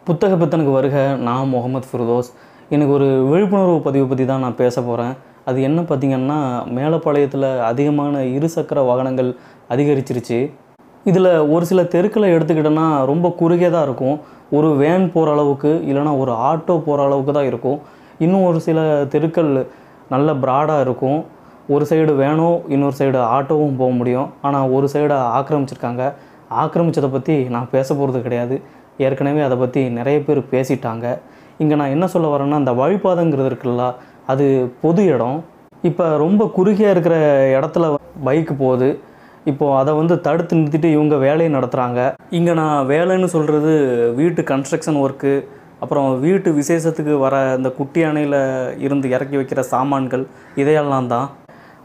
புத்தக பித்தனுக்கு வருக. நான் முகமது ஃபிர்தோஸ். எனக்கு ஒரு விழிப்புணர்வு பதிவு பற்றி தான் நான் பேச போகிறேன். அது என்ன பார்த்திங்கன்னா, மேலப்பாளையத்தில் அதிகமான இருசக்கர வாகனங்கள் அதிகரிச்சிருச்சு. இதில் ஒரு சில தெருக்களை எடுத்துக்கிட்டோன்னா ரொம்ப குறுகியதாக இருக்கும். ஒரு வேன் போகிற அளவுக்கு, இல்லைனா ஒரு ஆட்டோ போகிற அளவுக்கு தான் இருக்கும். இன்னும் ஒரு சில தெருக்கள் நல்ல ப்ராடாக இருக்கும். ஒரு சைடு வேனோ இன்னொரு சைடு ஆட்டோவும் போக முடியும். ஆனால் ஒரு சைடை ஆக்கிரமிச்சிருக்காங்க. ஆக்கிரமித்ததை பற்றி நான் பேச போகிறது கிடையாது. ஏற்கனவே அதை பற்றி நிறைய பேர் பேசிட்டாங்க. இங்கே நான் என்ன சொல்ல வரேன்னா, இந்த வழிபாதைங்கிறது இருக்குல்ல, அது பொது இடம். இப்போ ரொம்ப குறுகியாக இருக்கிற இடத்துல பைக்கு போகுது. இப்போது அதை தடுத்து நிறுத்திட்டு இவங்க வேலையை நடத்துகிறாங்க. இங்கே நான் வேலைன்னு சொல்கிறது வீட்டு கன்ஸ்ட்ரக்ஷன் ஒர்க்கு, அப்புறம் வீட்டு விசேஷத்துக்கு வர இந்த குட்டி அணையில் இருந்து இறக்கி வைக்கிற சாமான்கள், இதையெல்லாம் தான்.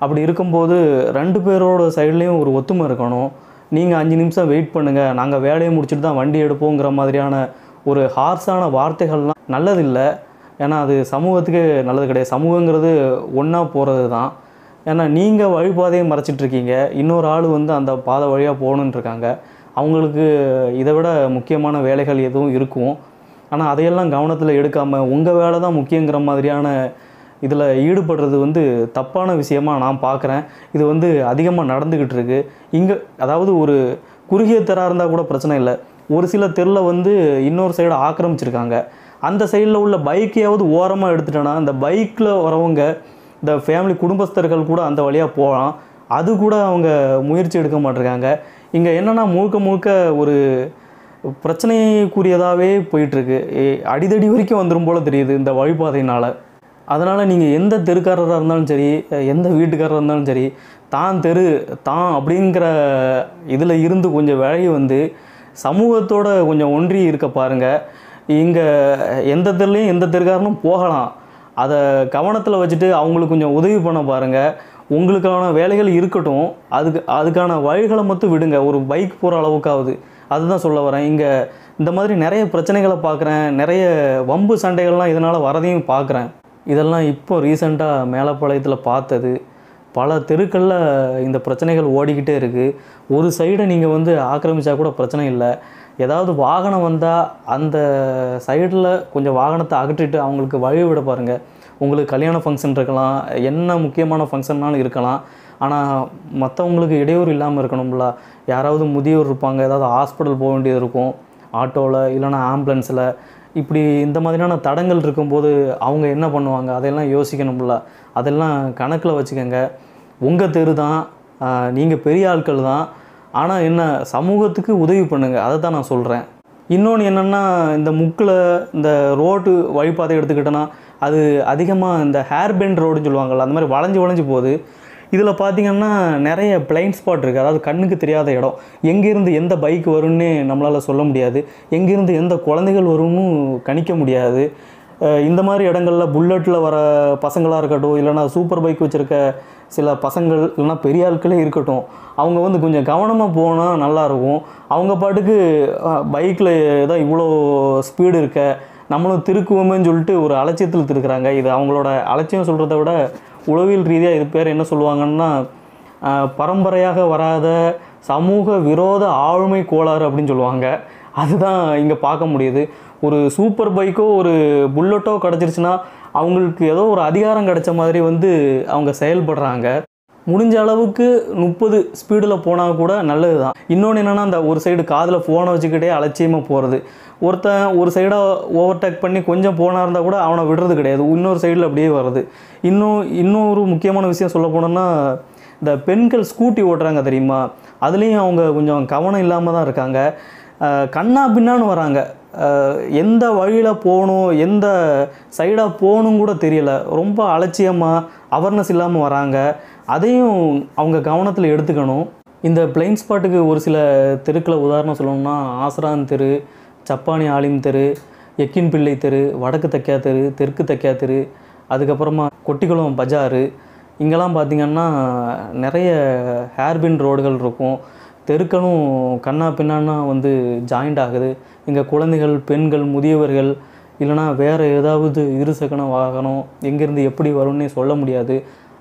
அப்படி இருக்கும்போது 2 பேரோட சைட்லேயும் ஒரு ஒத்துமை இருக்கணும். நீங்கள் 5 நிமிஷம் வெயிட் பண்ணுங்கள், நாங்கள் வேலையை முடிச்சுட்டு தான் வண்டி எடுப்போங்கிற மாதிரியான ஒரு ஹார்ஸான வார்த்தைகள்லாம் நல்லதில்லை. ஏன்னா அது சமூகத்துக்கு நல்லது கிடையாது. சமூகங்கிறது ஒன்றா போகிறது தான். ஏன்னா நீங்கள் வழிபாதையை மறைச்சிட்ருக்கீங்க, இன்னொரு ஆள் அந்த பாதை வழியாக போகணுன்னு இருக்காங்க. அவங்களுக்கு இதை விட முக்கியமான வேலைகள் எதுவும் இருக்கும். ஆனால் அதையெல்லாம் கவனத்தில் எடுக்காமல் உங்கள் வேலை தான் முக்கியங்கிற மாதிரியான இதில் ஈடுபடுறது தப்பான விஷயமாக நான் பார்க்குறேன். இது அதிகமாக நடந்துக்கிட்டு இருக்குது இங்கே. அதாவது ஒரு குறுகிய தெருவாக இருந்தால் கூட பிரச்சனை இல்லை. ஒரு சில தெருவில் இன்னொரு சைடு ஆக்கிரமிச்சிருக்காங்க. அந்த சைடில் உள்ள பைக்கையாவது ஓரமாக எடுத்துட்டோன்னா, இந்த பைக்கில் வரவங்க, இந்த ஃபேமிலி குடும்பஸ்தர்கள் கூட அந்த வழியாக போகலாம். அது கூட அவங்க முயற்சி எடுக்க மாட்டிருக்காங்க. இங்கே என்னென்னா, முழுக்க ஒரு பிரச்சனைக்குரியதாகவே போயிட்டுருக்கு. அடிதடி வரைக்கும் வந்துடும் போல் தெரியுது இந்த வழிபாதையினால். அதனால் நீங்கள் எந்த தெருக்காரராக இருந்தாலும் சரி, எந்த வீட்டுக்காரராக இருந்தாலும் சரி, தான் தெரு தான் அப்படிங்கிற இதில் இருந்து கொஞ்சம் விலகி சமூகத்தோடு கொஞ்சம் ஒன்றி இருக்க பாருங்கள். இங்கே எந்த தெருலையும் எந்த தெருக்காரனும் போகலாம். அதை கவனத்தில் வச்சுட்டு அவங்களுக்கு கொஞ்சம் உதவி பண்ண பாருங்கள். உங்களுக்கான வேலைகள் இருக்கட்டும், அதுக்கான வழிகளை மட்டும் விடுங்க, ஒரு பைக் போகிற அளவுக்காவது. அதுதான் சொல்ல வரேன். இங்கே இந்த மாதிரி நிறைய பிரச்சனைகளை பார்க்குறேன். நிறைய வம்பு சண்டைகள்லாம் இதனால் வரதையும் பார்க்குறேன். இதெல்லாம் இப்போ ரீசெண்டாக மேலப்பாளையத்தில் பார்த்தது. பல தெருக்களில் இந்த பிரச்சனைகள் ஓடிக்கிட்டே இருக்குது. ஒரு சைடை நீங்கள் ஆக்கிரமித்தா கூட பிரச்சனை இல்லை. ஏதாவது வாகனம் வந்தால் அந்த சைடில் கொஞ்சம் வாகனத்தை அகற்றிட்டு அவங்களுக்கு வழி விட பாருங்கள். உங்களுக்கு கல்யாண ஃபங்க்ஷன் இருக்கலாம், என்ன முக்கியமான ஃபங்க்ஷன்னாலும் இருக்கலாம். ஆனால் மற்றவங்களுக்கு இடையூறு இல்லாமல் இருக்கணும்ல. யாராவது முதியோர் இருப்பாங்க, ஏதாவது ஹாஸ்பிட்டல் போக வேண்டியது இருக்கும், ஆட்டோவில் இல்லைனா ஆம்புலன்ஸில். இப்படி இந்த மாதிரியான தடங்கள் இருக்கும்போது அவங்க என்ன பண்ணுவாங்க, அதையெல்லாம் யோசிக்கணும்ல. அதெல்லாம் கணக்கில் வச்சுக்கோங்க. உங்கள் தெரு தான், நீங்கள் பெரிய ஆட்கள் தான். ஆனால் என்ன, சமூகத்துக்கு உதவி பண்ணுங்கள், அதை தான் நான் சொல்கிறேன். இன்னொன்று என்னென்னா, இந்த முக்கில் இந்த ரோட்டு வழிபாதை எடுத்துக்கிட்டோன்னா, அது அதிகமாக இந்த ஹேர் பெண்ட் ரோடுன்னு சொல்லுவாங்கள்ல, அந்த மாதிரி வளைஞ்சு போகுது. இதில் பார்த்திங்கன்னா நிறைய பிளைண்ட் ஸ்பாட் இருக்குது. அதாவது கண்ணுக்கு தெரியாத இடம். எங்கேருந்து எந்த பைக் வரும்னு நம்மளால் சொல்ல முடியாது. எங்கேருந்து எந்த குழந்தைகள் வரும்னு கணிக்க முடியாது. இந்த மாதிரி இடங்களில் புல்லட்டில் வர பசங்களாக இருக்கட்டும், இல்லைனா சூப்பர் பைக் வச்சுருக்க சில பசங்கள், இல்லைனா பெரிய ஆட்களே இருக்கட்டும், அவங்க கொஞ்சம் கவனமாக போனால் நல்லாயிருக்கும். அவங்க பாட்டுக்கு பைக்கில் ஏதோ இவ்வளோ ஸ்பீடு இருக்க, நம்மளும் திருக்குவோமேன்னு சொல்லிட்டு ஒரு அலட்சியத்தில் திருக்குறாங்க. இது அவங்களோட அலட்சியம் சொல்கிறத விட உளவியல் ரீதியாக இது பேர் என்ன சொல்லுவாங்கன்னா, பரம்பரையாக வராத சமூக விரோத ஆளுமை கோளாறு அப்படின்னு சொல்லுவாங்க. அதுதான் இங்கே பார்க்க முடியுது. ஒரு சூப்பர் பைக்கோ ஒரு புல்லட்டோ கிடச்சிருச்சுன்னா அவங்களுக்கு ஏதோ ஒரு அதிகாரம் கிடைச்ச மாதிரி அவங்க செயல்படுறாங்க. முடிஞ்ச அளவுக்கு 30 ஸ்பீடில் போனால் கூட நல்லது தான். இன்னொன்று என்னென்னா, அந்த ஒரு சைடு காதில் ஃபோனை வச்சுக்கிட்டே அலட்சியமாக போகிறது. ஒருத்தன் ஒரு சைடாக ஓவர்டேக் பண்ணி கொஞ்சம் போனால் இருந்தால் கூட அவனை விடுறது கிடையாது. இன்னொரு சைடில் அப்படியே வருது. இன்னொரு முக்கியமான விஷயம் சொல்ல போனோன்னா, இந்த பெண்கள் ஸ்கூட்டி ஓட்டுறாங்க தெரியுமா, அதுலேயும் அவங்க கொஞ்சம் கவனம் இல்லாமல் தான் இருக்காங்க. கண்ணா பின்னான்னு வராங்க. எந்த வழியில் போகணும், எந்த சைடாக போகணும் கூட தெரியல. ரொம்ப அலட்சியமாக அவேர்னஸ் இல்லாமல் வராங்க. அதையும் அவங்க கவனத்தில் எடுத்துக்கணும். இந்த பிளைண்ட் ஸ்பாட்டுக்கு ஒரு சில தெருக்களை உதாரணம் சொல்லணும்னா, ஆசரான் தெரு, சப்பானி ஆலிம் தெரு, எக்கின் பிள்ளை தெரு, வடக்கு தைக்கா தெரு, தெற்கு தைக்கா தெரு, அதுக்கப்புறமா கொட்டிக்குளம் பஜாரு, இங்கெல்லாம் பார்த்திங்கன்னா நிறைய ஹேர்பின் ரோடுகள் இருக்கும். தெருக்களும் கண்ணா பின்னான்னா ஜாயிண்ட் ஆகுது. இங்கே குழந்தைகள், பெண்கள், முதியவர்கள், இல்லைனா வேறு ஏதாவது இருசக்கர வாகனம் எங்கேருந்து எப்படி வரும்னே சொல்ல முடியாது.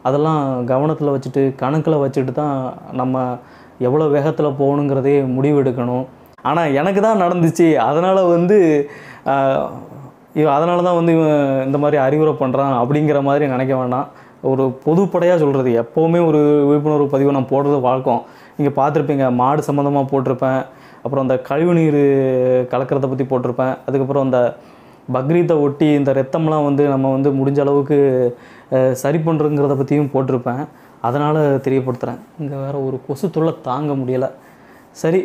அதெல்லாம் கவனத்தில் வச்சுட்டு, கணக்கில் வச்சுட்டு தான் நம்ம எவ்வளோ வேகத்தில் போகணுங்கிறதே முடிவெடுக்கணும். ஆனால் எனக்கு தான் நடந்துச்சு, அதனால் வந்து அதனால தான் வந்து இவன் இந்த மாதிரி அறிவுரை பண்ணுறான் அப்படிங்கிற மாதிரி நினைக்க வேண்டாம். ஒரு பொதுப்படையாக சொல்கிறது, எப்போவுமே ஒரு விழிப்புணர்வு பதிவு நான் போடுறது வழக்கம். நீங்கள் பார்த்துருப்பீங்க, மாடு சம்மந்தமாக போட்டிருப்பேன், அப்புறம் அந்த கழிவுநீர் கலக்கிறத பற்றி போட்டிருப்பேன், அதுக்கப்புறம் அந்த பக்ரீத்தை ஒட்டி இந்த ரத்தம்லாம் வந்து நம்ம வந்து முடிஞ்ச அளவுக்கு சரி பண்ணுறங்கிறத பற்றியும் போட்டிருப்பேன். அதனால் தெரியப்படுத்துகிறேன். இங்கே வேறு ஒரு கொசு தொல்லை தாங்க முடியலை. சரி,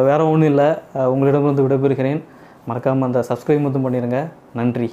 வேறு ஒன்றும் இல்லை, உங்களிடமிருந்து விடைபெறுகிறேன். மறக்காமல் அந்த சப்ஸ்கிரைப் மட்டும் பண்ணிடுங்க. நன்றி.